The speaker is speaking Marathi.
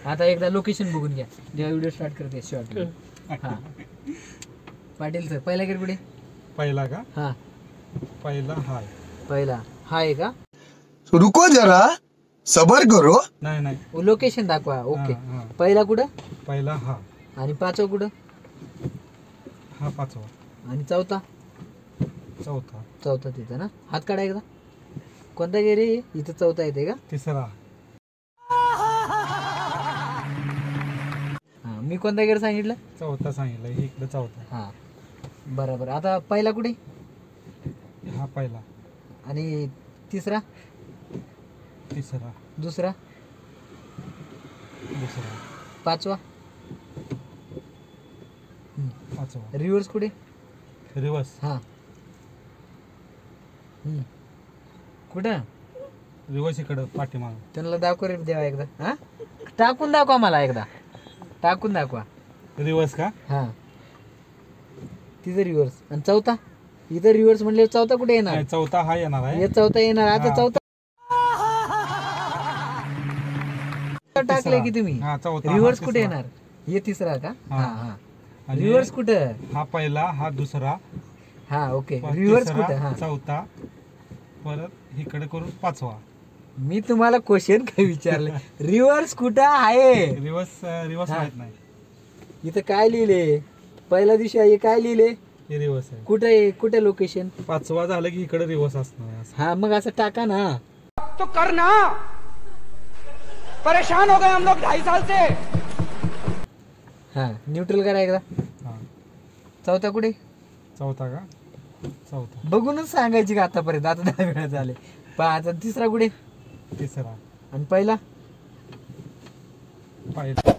आता एकदा लोकेशन बघून घ्या जेव्हा व्हिडिओ स्टार्ट करते शॉर्ट. हा पाटील सर पहिला गेट कुठे? पहिला का? हा पहिला हाय. पहिला हा आहे का? रुको जरा सबर करो. नाही नाही लोकेशन दाखवा. ओके हा, हा. पहिला कुठं पहिला हा. आणि पाचवा कुठं हा पाचवा. आणि चौथा चौथा. चौथा तिथं ना. हात काढा एकदा. कोणता गेरे इथं चौथा येते का? तिसरा. हा मी कोणता गेर सांगितलं? चौथा सांगितलं इकडे चौथा. हा बरोबर. आता पहिला कुठे? हा पहिला. आणि तिसरा तिसरा. दुसरा दुसरा. पाचवा पाचवा. रिव्हर्स कुठे? रिवर्स. हा कुठं? रिवर्स इकडं पाठीमाग. त्यांना दाखव रे देवा एकदा. हा टाकून दाखवा मला एकदा. टाकून दाखवा. रिवर्स का? हा तिथं रिव्हर्स. आणि चौथा इथं रिव्हर्स म्हणले चौथा कुठे येणार? नाही, चौथा हा येणार आहे. हे चौथा येणार. आता हा. चौथा टाकले की तुम्ही. हा, चौथा. रिव्हर्स हा, कुठे तिसरा. येणार? हे तिसरा का? हा. हा हा आणि रिव्हर्स कुठं? हा पहिला हा दुसरा. हा ओके. परत रिव्हर्स तिसरा, कुठं? हा चौथा परत इकडे करून पाचवा. मी तुम्हाला क्वेश्चन काय विचारले? रिव्हर्स कुठं आहे? रिवर्स हा. माहित नाही. इथं काय लिहिले? पहिल्या दिवशी आहे काय लिहिले? हे रिवर्स आहे. कुठे कुठे लोकेशन? पाचवा झालं की इकडे रिवर्स असणार. हा मग असं टाका ना. तो करना परेशान हो गए हम लोग 2.5 साल से. हा न्यूट्रल करा एकदा. हा. चौथा कुठे? चौथा का? चौथा. बघूनच सांगायची का आतापर्यंत? आता 10 वेळा झाले. आता तिसरा कुठे? तिसरा. आणि पहिला? पहिला.